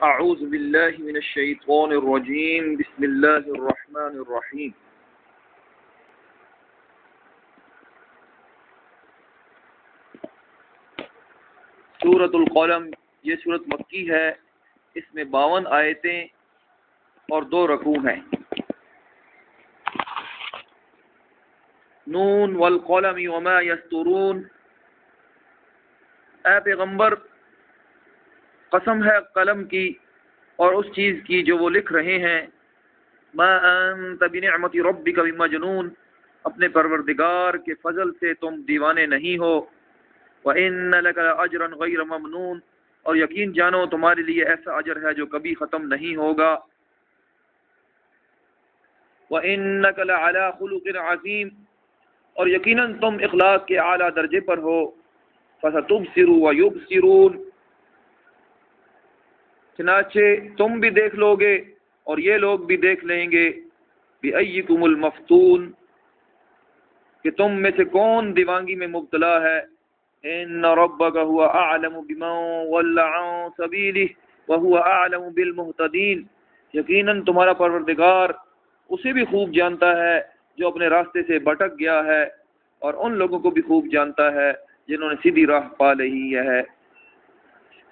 اعوذ باللہ من الشیطان الرجیم بسم اللہ الرحمن الرحیم سورۃ القلم، یہ سورت مکی ہے، اس میں 52 آیتیں اور 2 رکوع ہیں۔ نون والقلم وما یسطرون، اے پیغمبر قسم ہے قلم کی اور اس چیز کی جو وہ لکھ رہے ہیں۔ ما انت بنعمت ربک بمجنون، اپنے پروردگار کے فضل سے تم دیوانے نہیں ہو۔ وَإِنَّ لَكَ لَأَجْرًا غَيْرَ مَمْنُونٍ، اور یقین جانو تمہارے لیے ایسا اجر ہے جو کبھی ختم نہیں ہوگا۔ وَإِنَّكَ لَعَلَى خُلُقٍ عَظِيمٍ، اور یقیناً تم اخلاق کے اعلیٰ درجے پر ہو۔ فَسَتُبْصِرُ وَيُبْصِرُونَ، چنانچہ تم بھی دیکھ لو گے اور یہ لوگ بھی دیکھ لیں گے۔ بِأَيِّكُمُ الْمَفْتُونُ، کہ تم میں سے کون دیوانگی میں مبتلا ہے۔ ان ربک هو اعلم بمن ضل عن سبیلہ وهو اعلم بالمہتدین، یقیناً تمہارا پروردگار اسے بھی خوب جانتا ہے جو اپنے راستے سے بھٹک گیا ہے، اور ان لوگوں کو بھی خوب جانتا ہے جنہوں نے سیدھی راہ پا لی ہے۔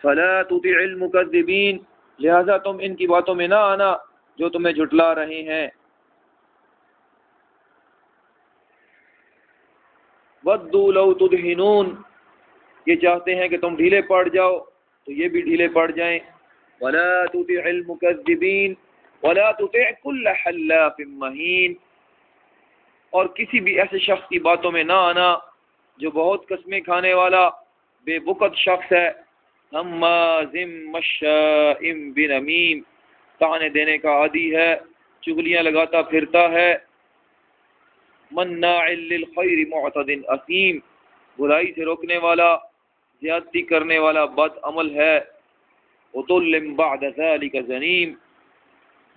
فلا تطع المکذبین، لہذا تم ان کی باتوں میں نہ آنا جو تمہیں جھٹلا رہے ہیں۔ ودوا لو تدہنون، یہ چاہتے ہیں کہ تم ڈھیلے پڑ جاؤ تو یہ بھی ڈھیلے پڑ جائیں۔ ولا تطع المکذبین ولا تطع كل حلاف مہین، اور کسی بھی ایسے شخص کی باتوں میں نہ آنا جو بہت قسمیں کھانے والا بے بکت شخص ہے۔ ہمازٍ مشاء بنمیم، طعنے دینے کا عادی ہے، چغلیاں لگاتا پھرتا ہے۔ مناع للخیر معتد اثیم، برائی سے روکنے والا، زیادتی کرنے والا بد عمل ہے۔ عتل بعد ذلک زنیم،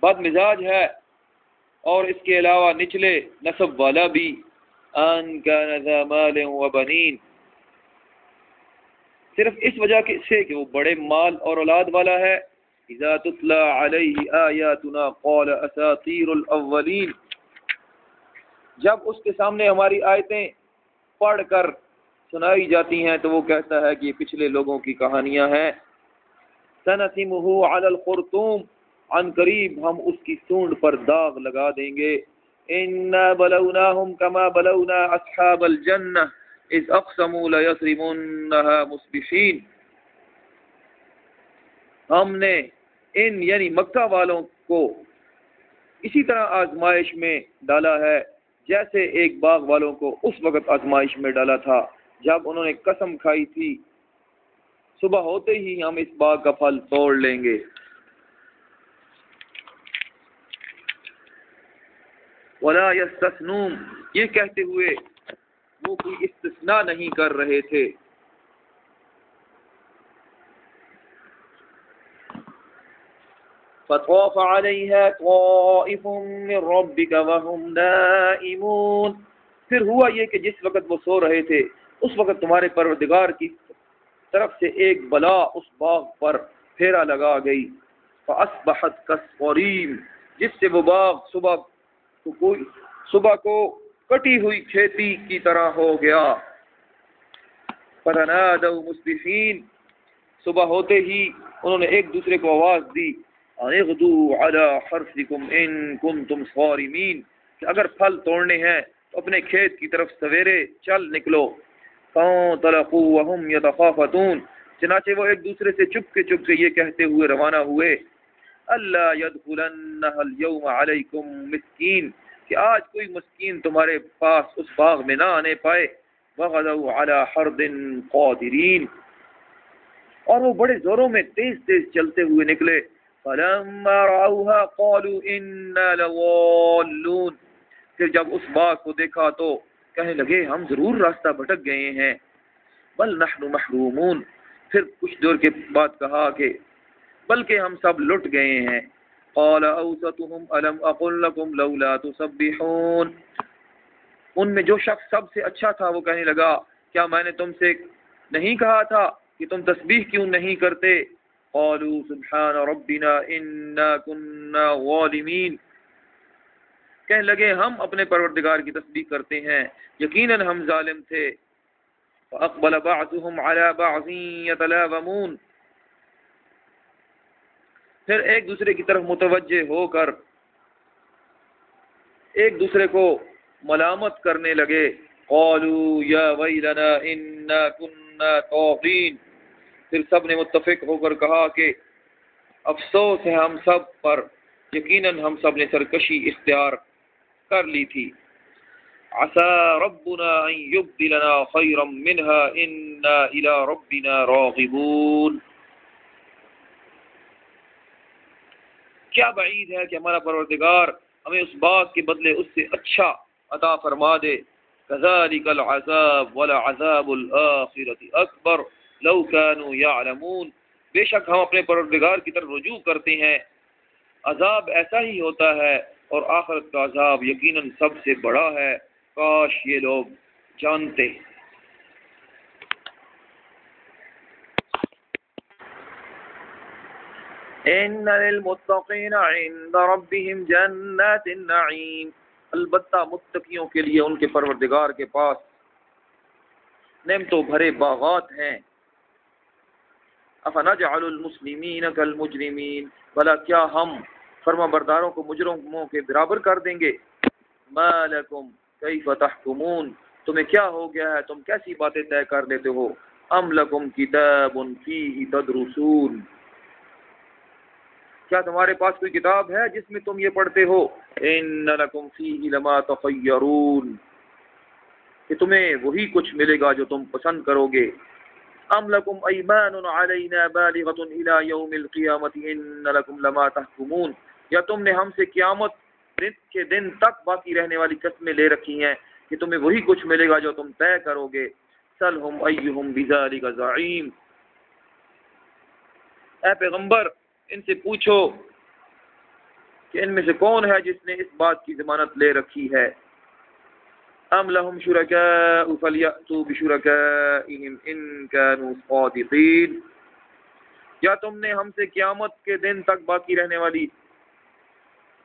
بد مزاج ہے اور اس کے علاوہ نچلے نسب والا بھی۔ ان کان ذا مال وبنین، صرف اس وجہ سے کہ وہ بڑے مال اور اولاد والا ہے۔ اذا تتلی علیہ آیاتنا قال اساطیر الاولین، جب اس کے سامنے ہماری آیتیں پڑھ کر سنائی جاتی ہیں تو وہ کہتا ہے کہ یہ پچھلے لوگوں کی کہانیاں ہیں۔ سنسمہ علی الخرطوم، عن قریب ہم اس کی سونڈ پر داغ لگا دیں گے۔ انا بلوناہم کما بلونا اصحاب الجنہ اذ اقسموا لیصرمنها مصبحین، ہم نے ان یعنی مکہ والوں کو اسی طرح آزمائش میں ڈالا ہے جیسے ایک باغ والوں کو اس وقت آزمائش میں ڈالا تھا جب انہوں نے قسم کھائی تھی صبح ہوتے ہی ہم اس باغ کا پھل توڑ لیں گے۔ ولا یستثنون، یہ کہتے ہوئے وہ کوئی استثناء نہیں کر رہے تھے۔ فطاف علیہا طائف من ربک وهم نائمون، پھر ہوا یہ کہ جس وقت وہ سو رہے تھے اس وقت تمہارے پروردگار کی طرف سے ایک بلا اس باغ پر پھیرا لگا گئی۔ فاصبحت کالصریم، جس سے وہ باغ صبح کو کٹی ہوئی کھیتی کی طرح ہو گیا۔ فتنادوا مصبحین، صبح ہوتے ہی انہوں نے ایک دوسرے کو آواز دی، ان اغدوا علی حرثکم ان کنتم صارمین، کہ اگر پھل توڑنے ہیں تو اپنے کھیت کی طرف سویرے چل نکلو۔ فانطلقوا وهم یتخافتون، چنانچہ وہ ایک دوسرے سے چپ کے یہ کہتے ہوئے روانہ ہوئے، الا يدخلنها اليوم علیکم مسکین، کہ آج کوئی مسکین تمہارے پاس اس باغ میں نہ آنے پائے۔ وغدوا علی حرد قادرین، اور وہ بڑے زوروں میں تیز چلتے ہوئے نکلے۔ فلما رأوها قالوا انا لضالون، پھر جب اس باغ کو دیکھا تو کہنے لگے ہم ضرور راستہ بھٹک گئے ہیں۔ بل نحن محرومون، پھر کچھ دیر کے بعد کہا کہ بلکہ ہم سب لٹ گئے ہیں۔ قال اوسطهم الم اقل لكم لولا تسبحون، ان میں جو شخص سب سے اچھا تھا وہ کہنے لگا کیا میں نے تم سے نہیں کہا تھا کہ تم تسبیح کیوں نہیں کرتے؟ قالوا سبحان ربنا انا كنا ظالمین، کہنے لگے ہم اپنے پروردگار کی تسبیح کرتے ہیں، یقیناً ہم ظالم تھے۔ فاقبل بعضهم على بعض يتلاومون، پھر ایک دوسرے کی طرف متوجہ ہو کر ایک دوسرے کو ملامت کرنے لگے۔ قالوا یا ویلنا انا كنا طاغین، پھر سب نے متفق ہو کر کہا کہ افسوس ہے ہم سب پر، یقیناً ہم سب نے سرکشی اختیار کر لی تھی۔ عسى ربنا ان يبدلنا خيرا منها انا الى ربنا راغبون، کیا بعید ہے کہ ہمارا پروردگار ہمیں اس بات کے بدلے اس سے اچھا عطا فرما دے۔ كذلك العذاب ولعذاب الآخرة اکبر لو كانوا يعلمون، بے شک ہم اپنے پروردگار کی طرف رجوع کرتے ہیں، عذاب ایسا ہی ہوتا ہے اور آخرت کا عذاب یقیناً سب سے بڑا ہے، کاش یہ لوگ جانتے۔ ان للمتقین عند ربهم جنات النعیم، البتہ متقیوں کے لیے ان کے پروردگار کے پاس نعمتوں بھرے باغات ہیں۔ افنجعل المسلمین کالمجرمین، بھلا کیا ہم فرما برداروں کو مجرموں کے برابر کر دیں گے۔ ما لکم کیف تحکمون، تمہیں کیا ہو گیا ہے، تم کیسی باتیں طے کر لیتے ہو۔ ام لکم کتاب فیہ تدرسون، کیا تمہارے پاس کوئی کتاب ہے جس میں تم یہ پڑھتے ہو۔ ان لکم فیہ لما تخیرون، کہ تمہیں وہی کچھ ملے گا جو تم پسند کرو گے۔ ام لکم ایمان علینا بالغۃ الی یوم القیامۃ ان لکم لما تحکمون، یا تم نے ہم سے قیامت کے دن تک باقی رہنے والی قسمیں لے رکھی ہیں کہ تمہیں وہی کچھ ملے گا جو تم طے کرو گے۔ سلہم ایہم بذالک زعیم، اے پیغمبر ان سے پوچھو کہ ان میں سے کون ہے جس نے اس بات کی ضمانت لے رکھی ہے۔ ام لہم شرکاء فلیأتوا بشرکائہم ان کانوا صادقین، یا تم نے ہم سے قیامت کے دن تک باقی رہنے والی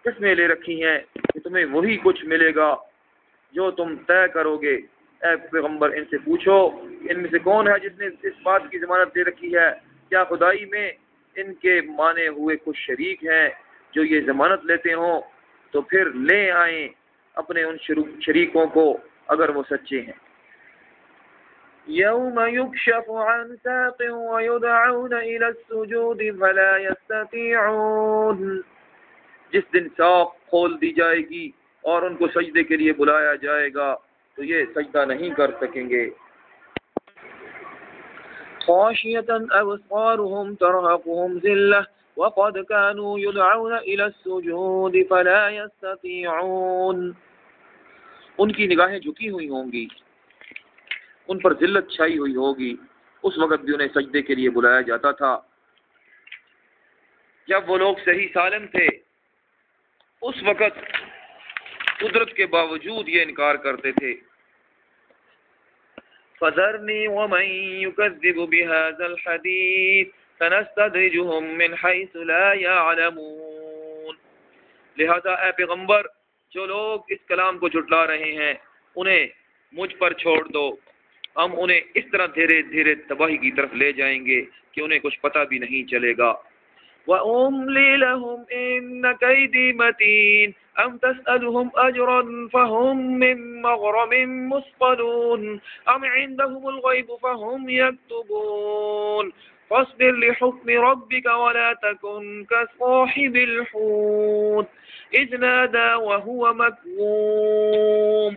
قسمیں لے رکھی ہیں کہ تمہیں وہی کچھ ملے گا جو تم طے کرو گے۔ اے پیغمبر ان سے پوچھو کہ ان میں سے کون ہے جس نے اس بات کی ضمانت لے رکھی ہے، کیا خدائی میں ان کے مانے ہوئے کچھ شریک ہیں جو یہ ضمانت لیتے ہوں، تو پھر لے آئیں اپنے ان شریکوں کو اگر وہ سچے ہیں۔ یوم یکشف عن ساق ویدعون الی السجود فلا یستطیعون، جس دن ساق کھول دی جائے گی اور ان کو سجدے کے لیے بلایا جائے گا تو یہ سجدہ نہیں کر سکیں گے۔ خاشعة أبصارهم ترهقهم ذلة وقد كانوا يدعون إلى السجود فلا يستطيعون، ان کی نگاہیں جھکی ہوئی ہوں گی، ان پر ذلت چھائی ہوئی ہوگی، اس وقت بھی انہیں سجدے کے لیے بلایا جاتا تھا جب وہ لوگ صحیح سالم تھے، اس وقت قدرت کے باوجود یہ انکار کرتے تھے۔ فذرنی ومن یکذب بهذا الحدیث سنستدرجهم من حیث لا یعلمون، لہذا اے پیغمبر جو لوگ اس کلام کو جھٹلا رہے ہیں انہیں مجھ پر چھوڑ دو، ہم انہیں اس طرح دھیرے دھیرے تباہی کی طرف لے جائیں گے کہ انہیں کچھ پتہ بھی نہیں چلے گا۔ وَأُمْلِي لَهُمْ إِنَّ كَيْدِي مَتِينٌ أَمْ تَسْأَلُهُمْ أَجْرًا فَهُمْ مِنْ مَغْرَمٍ مُثْقَلُونَ أَمْ عِندَهُمُ الْغَيْبُ فَهُمْ يَكْتُبُونَ فَاصْبِرْ لِحُكْمِ رَبِّكَ وَلَا تَكُنْ كَصَاحِبِ الْحُوتِ إِذْ نَادَى وَهُوَ مَكْظُومٌ،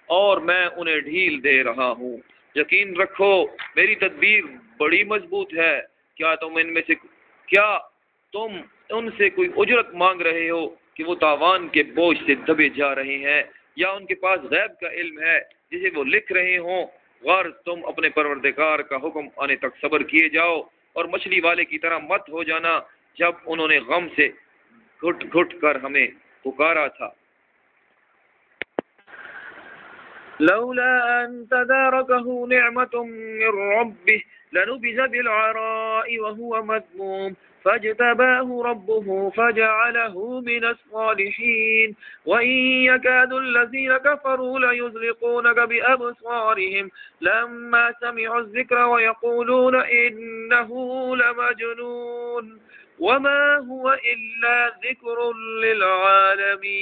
اور میں انہیں ڈھیل دے رہا ہوں، یقین رکھو میری تدبیر بڑی مضبوط ہے۔ کیا تم ان سے کوئی اجرت مانگ رہے ہو کہ وہ تاوان کے بوجھ سے دبے جا رہے ہیں، یا ان کے پاس غیب کا علم ہے جسے وہ لکھ رہے ہوں؟ غرض تم اپنے پروردگار کا حکم آنے تک صبر کیے جاؤ اور مچھلی والے کی طرح مت ہو جانا جب انہوں نے غم سے گھٹ گھٹ کر ہمیں پکارا تھا۔ لولا أن تداركه نعمة من ربه لنبذ بالعراء وهو مذموم فاجتباه ربه فجعله من الصالحين وإن يكاد الذين كفروا ليزلقونك بأبصارهم لما سمعوا الذكر ويقولون إنه لمجنون وما هو إلا ذكر للعالمين.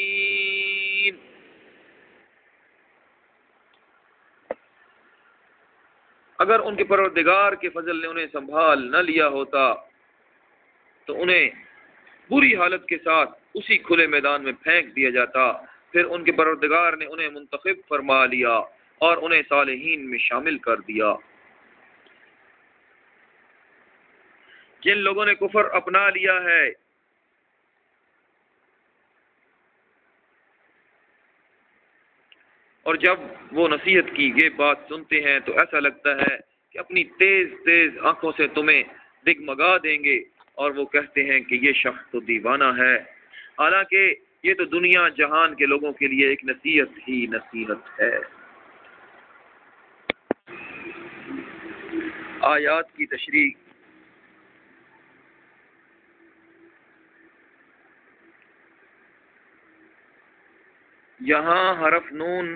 اگر ان کے پروردگار کے فضل نے انہیں سنبھال نہ لیا ہوتا تو انہیں بری حالت کے ساتھ اسی کھلے میدان میں پھینک دیا جاتا، پھر ان کے پروردگار نے انہیں منتخب فرما لیا اور انہیں صالحین میں شامل کر دیا۔ جن لوگوں نے کفر اپنا لیا ہے اور جب وہ نصیحت کی یہ بات سنتے ہیں تو ایسا لگتا ہے کہ اپنی تیز تیز آنکھوں سے تمہیں دگمگا دیں گے، اور وہ کہتے ہیں کہ یہ شخص تو دیوانہ ہے، حالانکہ یہ تو دنیا جہان کے لوگوں کے لیے ایک نصیحت ہی نصیحت ہے۔ آیات کی تشریح۔ یہاں حرف نون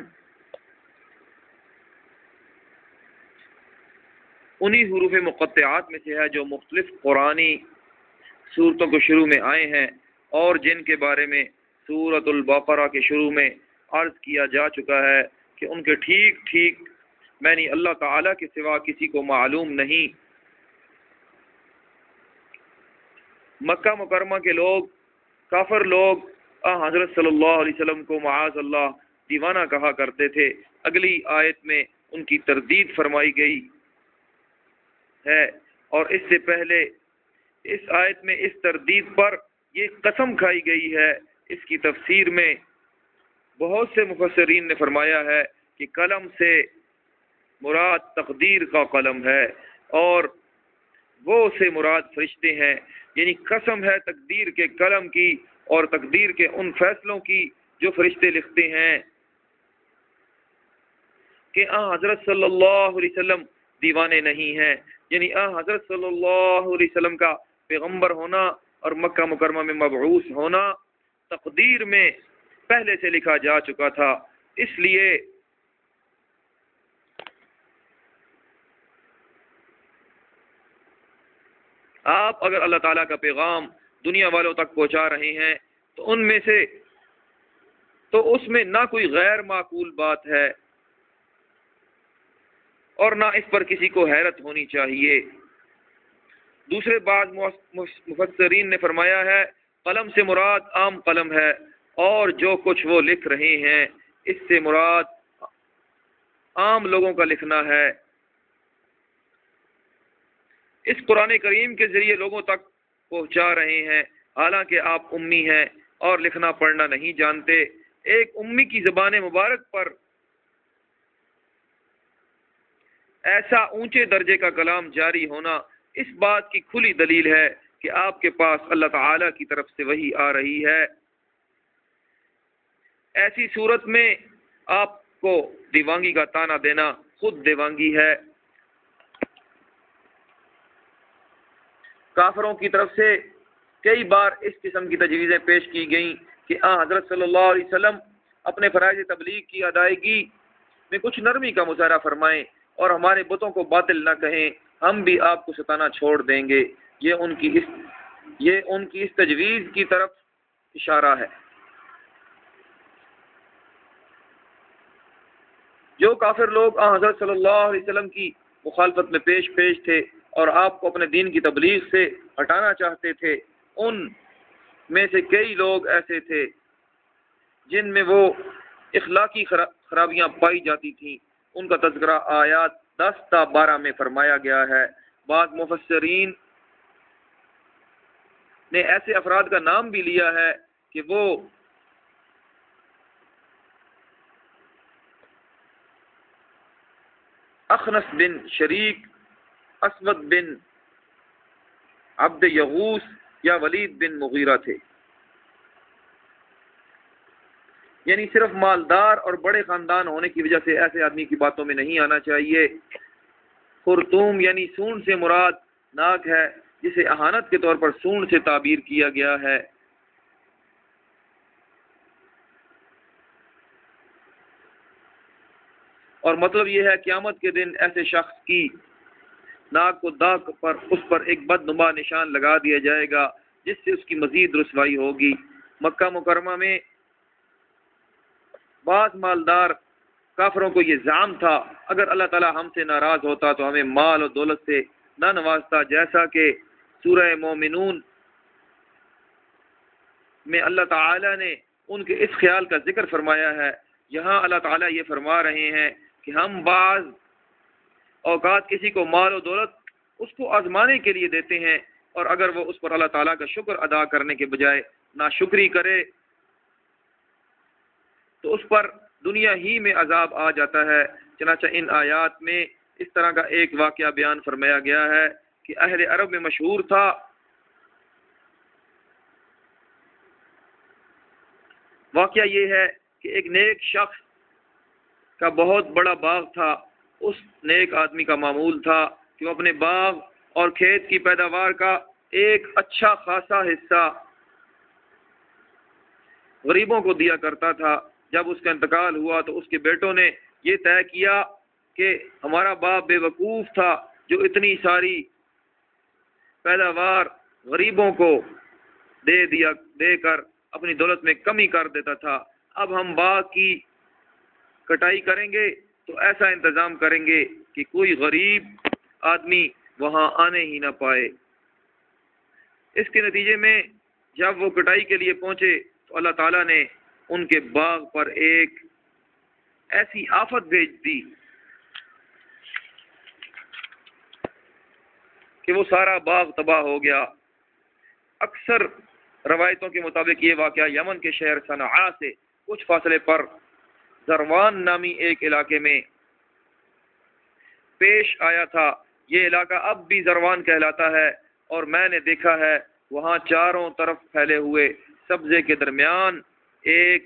انہی حروف مقطعات میں سے ہے جو مختلف قرآنی صورتوں کو شروع میں آئے ہیں اور جن کے بارے میں سورۃ البقرہ کے شروع میں عرض کیا جا چکا ہے کہ ان کے ٹھیک ٹھیک معنی اللہ تعالیٰ کے سوا کسی کو معلوم نہیں۔ مکہ مکرمہ کے لوگ، کافر لوگ حضرت صلی اللہ علیہ وسلم کو معاذ اللہ دیوانہ کہا کرتے تھے۔ اگلی آیت میں ان کی تردید فرمائی گئی ہے، اور اس سے پہلے اس آیت میں اس تردید پر یہ قسم کھائی گئی ہے۔ اس کی تفسیر میں بہت سے مفسرین نے فرمایا ہے کہ قلم سے مراد تقدیر کا قلم ہے اور وہ سے مراد فرشتے ہیں، یعنی قسم ہے تقدیر کے قلم کی اور تقدیر کے ان فیصلوں کی جو فرشتے لکھتے ہیں کہ حضرت صلی اللہ علیہ وسلم دیوانے نہیں ہیں، یعنی حضرت صلی اللہ علیہ وسلم کا پیغمبر ہونا اور مکہ مکرمہ میں مبعوث ہونا تقدیر میں پہلے سے لکھا جا چکا تھا۔ اس لیے آپ اگر اللہ تعالیٰ کا پیغام دنیا والوں تک پہنچا رہے ہیں تو ان میں سے تو اس میں نہ کوئی غیر معقول بات ہے اور نہ اس پر کسی کو حیرت ہونی چاہیے۔ دوسرے بعض مفسرین نے فرمایا ہے قلم سے مراد عام قلم ہے اور جو کچھ وہ لکھ رہے ہیں اس سے مراد عام لوگوں کا لکھنا ہے۔ اس قرآن کریم کے ذریعے لوگوں تک پہنچا رہے ہیں، حالانکہ آپ امی ہیں اور لکھنا پڑھنا نہیں جانتے۔ ایک امی کی زبان مبارک پر ایسا اونچے درجے کا کلام جاری ہونا اس بات کی کھلی دلیل ہے کہ آپ کے پاس اللہ تعالی کی طرف سے وحی آ رہی ہے۔ ایسی صورت میں آپ کو دیوانگی کا طعنہ دینا خود دیوانگی ہے۔ کافروں کی طرف سے کئی بار اس قسم کی تجویزیں پیش کی گئیں کہ حضرت صلی اللہ علیہ وسلم اپنے فرائض تبلیغ کی ادائیگی میں کچھ نرمی کا مظاہرہ فرمائیں اور ہمارے بتوں کو باطل نہ کہیں، ہم بھی آپ کو ستانا چھوڑ دیں گے۔ یہ ان کی اس تجویز کی طرف اشارہ ہے۔ جو کافر لوگ حضرت صلی اللہ علیہ وسلم کی مخالفت میں پیش تھے اور آپ کو اپنے دین کی تبلیغ سے ہٹانا چاہتے تھے، ان میں سے کئی لوگ ایسے تھے جن میں وہ اخلاقی خرابیاں پائی جاتی تھیں۔ ان کا تذکرہ آیات 10 تا 12 میں فرمایا گیا ہے۔ بعض مفسرین نے ایسے افراد کا نام بھی لیا ہے کہ وہ اخنس بن شریک، اسود بن عبد یغوث یا ولید بن مغیرہ تھے۔ یعنی صرف مالدار اور بڑے خاندان ہونے کی وجہ سے ایسے آدمی کی باتوں میں نہیں آنا چاہیے۔ خرطوم یعنی سونڈ سے مراد ناک ہے، جسے اہانت کے طور پر سونڈ سے تعبیر کیا گیا ہے۔ اور مطلب یہ ہے قیامت کے دن ایسے شخص کی ناک کو داغ پر اس پر ایک بدنما نشان لگا دیا جائے گا، جس سے اس کی مزید رسوائی ہوگی۔ مکہ مکرمہ میں بعض مالدار کافروں کو یہ زعم تھا اگر اللہ تعالی ہم سے ناراض ہوتا تو ہمیں مال اور دولت سے نہ نوازتا، جیسا کہ سورہ مومنون میں اللہ تعالی نے ان کے اس خیال کا ذکر فرمایا ہے۔ یہاں اللہ تعالی یہ فرما رہے ہیں کہ ہم بعض اوقات کسی کو مال و دولت اس کو آزمانے کے لیے دیتے ہیں، اور اگر وہ اس پر اللہ تعالیٰ کا شکر ادا کرنے کے بجائے ناشکری کرے تو اس پر دنیا ہی میں عذاب آ جاتا ہے۔ چنانچہ ان آیات میں اس طرح کا ایک واقعہ بیان فرمایا گیا ہے کہ اہل عرب میں مشہور تھا واقعہ یہ ہے کہ ایک نیک شخص کا بہت بڑا باغ تھا۔ اس نیک آدمی کا معمول تھا کہ وہ اپنے باغ اور کھیت کی پیداوار کا ایک اچھا خاصا حصہ غریبوں کو دیا کرتا تھا۔ جب اس کا انتقال ہوا تو اس کے بیٹوں نے یہ طے کیا کہ ہمارا باپ بے وقوف تھا جو اتنی ساری پیداوار غریبوں کو دے کر اپنی دولت میں کمی کر دیتا تھا۔ اب ہم باغ کی کٹائی کریں گے تو ایسا انتظام کریں گے کہ کوئی غریب آدمی وہاں آنے ہی نہ پائے۔ اس کے نتیجے میں جب وہ کٹائی کے لیے پہنچے تو اللہ تعالیٰ نے ان کے باغ پر ایک ایسی آفت بھیج دی کہ وہ سارا باغ تباہ ہو گیا۔ اکثر روایتوں کے مطابق یہ واقعہ یمن کے شہر صنعاء سے کچھ فاصلے پر زروان نامی ایک علاقے میں پیش آیا تھا۔ یہ علاقہ اب بھی زروان کہلاتا ہے، اور میں نے دیکھا ہے وہاں چاروں طرف پھیلے ہوئے سبزے کے درمیان ایک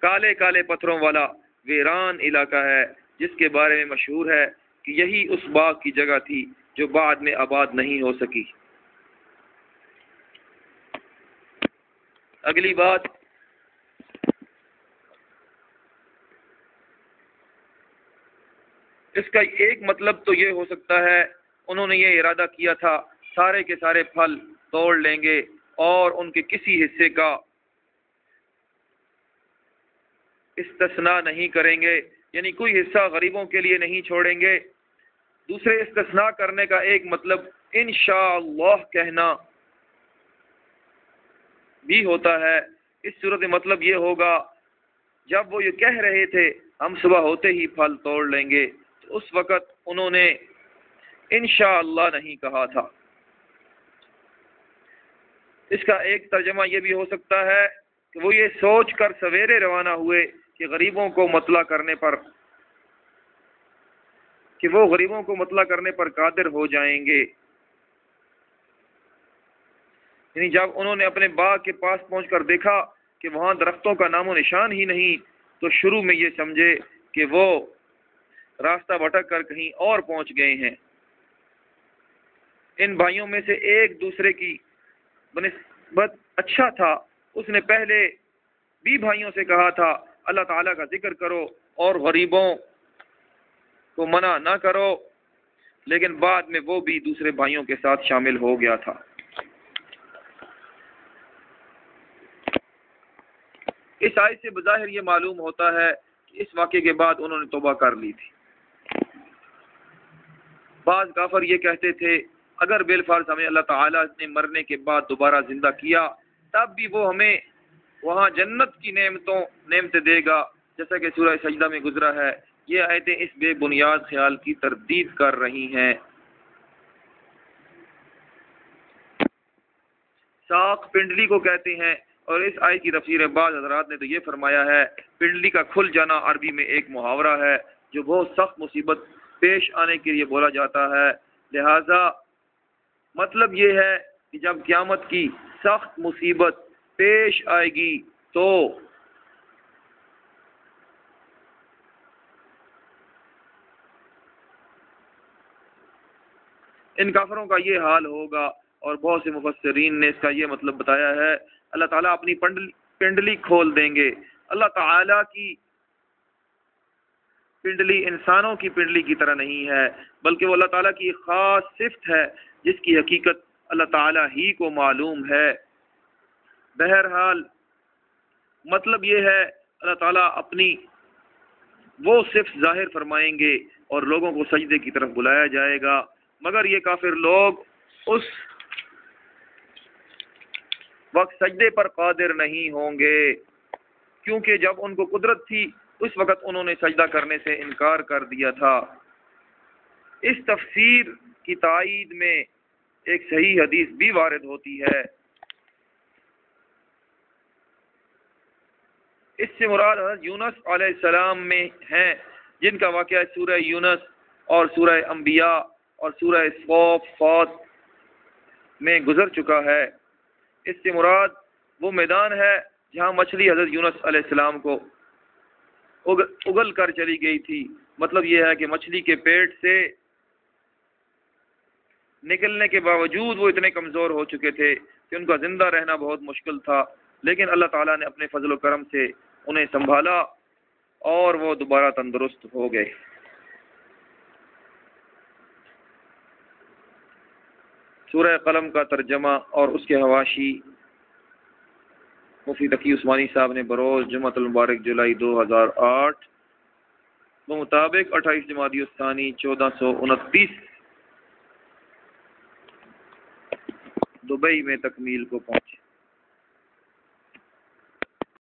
کالے کالے پتھروں والا ویران علاقہ ہے، جس کے بارے میں مشہور ہے کہ یہی اس باغ کی جگہ تھی جو بعد میں آباد نہیں ہو سکی۔ اگلی بات، اس کا ایک مطلب تو یہ ہو سکتا ہے انہوں نے یہ ارادہ کیا تھا سارے کے سارے پھل توڑ لیں گے اور ان کے کسی حصے کا استثناء نہیں کریں گے، یعنی کوئی حصہ غریبوں کے لیے نہیں چھوڑیں گے۔ دوسرے استثناء کرنے کا ایک مطلب انشاءاللہ کہنا بھی ہوتا ہے۔ اس صورت میں مطلب یہ ہوگا جب وہ یہ کہہ رہے تھے ہم صبح ہوتے ہی پھل توڑ لیں گے تو اس وقت انہوں نے انشاءاللہ نہیں کہا تھا۔ اس کا ایک ترجمہ یہ بھی ہو سکتا ہے کہ وہ یہ سوچ کر سویرے روانہ ہوئے کہ غریبوں کو مطلع کرنے پر قادر ہو جائیں گے۔ یعنی جب انہوں نے اپنے باغ کے پاس پہنچ کر دیکھا کہ وہاں درختوں کا نام و نشان ہی نہیں تو شروع میں یہ سمجھے کہ وہ راستہ بھٹک کر کہیں اور پہنچ گئے ہیں۔ ان بھائیوں میں سے ایک دوسرے کی بنسبت اچھا تھا، اس نے پہلے بھی بھائیوں سے کہا تھا اللہ تعالیٰ کا ذکر کرو اور غریبوں کو منع نہ کرو، لیکن بعد میں وہ بھی دوسرے بھائیوں کے ساتھ شامل ہو گیا تھا۔ اس آیت سے بظاہر یہ معلوم ہوتا ہے کہ اس واقعے کے بعد انہوں نے توبہ کر لی تھی۔ بعض کافر یہ کہتے تھے اگر بالفرض ہمیں اللہ تعالیٰ نے مرنے کے بعد دوبارہ زندہ کیا تب بھی وہ ہمیں وہاں جنت کی نعمتیں دے گا، جیسا کہ سورہ سجدہ میں گزرا ہے۔ یہ آیتیں اس بے بنیاد خیال کی تردید کر رہی ہیں۔ ساق پنڈلی کو کہتے ہیں، اور اس آیت کی تفسیر بعض حضرات نے تو یہ فرمایا ہے پنڈلی کا کھل جانا عربی میں ایک محاورہ ہے جو بہت سخت مصیبت پیش آنے کے لیے بولا جاتا ہے۔ لہذا مطلب یہ ہے کہ جب قیامت کی سخت مصیبت پیش آئے گی تو ان کافروں کا یہ حال ہوگا، اور بہت سے مفسرین نے اس کا یہ مطلب بتایا ہے، اللہ تعالیٰ اپنی پنڈلی کھول دیں گے۔ اللہ تعالیٰ کی پنڈلی انسانوں کی پنڈلی کی طرح نہیں ہے، بلکہ وہ اللہ تعالیٰ کی خاص صفت ہے جس کی حقیقت اللہ تعالیٰ ہی کو معلوم ہے۔ بہرحال مطلب یہ ہے اللہ تعالیٰ اپنی وہ صفت ظاہر فرمائیں گے اور لوگوں کو سجدے کی طرف بلایا جائے گا، مگر یہ کافر لوگ اس وقت سجدے پر قادر نہیں ہوں گے، کیونکہ جب ان کو قدرت تھی اس وقت انہوں نے سجدہ کرنے سے انکار کر دیا تھا۔ اس تفسیر کی تائید میں ایک صحیح حدیث بھی وارد ہوتی ہے۔ اس سے مراد حضرت یونس علیہ السلام میں ہیں، جن کا واقعہ سورہ یونس اور سورہ انبیاء اور سورہ صافات میں گزر چکا ہے۔ اس سے مراد وہ میدان ہے جہاں مچھلی حضرت یونس علیہ السلام کو اگل کر چلی گئی تھی۔ مطلب یہ ہے کہ مچھلی کے پیٹ سے نکلنے کے باوجود وہ اتنے کمزور ہو چکے تھے کہ ان کا زندہ رہنا بہت مشکل تھا، لیکن اللہ تعالیٰ نے اپنے فضل و کرم سے انہیں سنبھالا اور وہ دوبارہ تندرست ہو گئے۔ سورہ قلم کا ترجمہ اور اس کے حواشی مفتی تقی عثمانی صاحب نے بروز جمعۃ المبارک جولائی 2008 مطابق 28 جمادی الثانی 1429 دبئی میں تکمیل کو پہنچے۔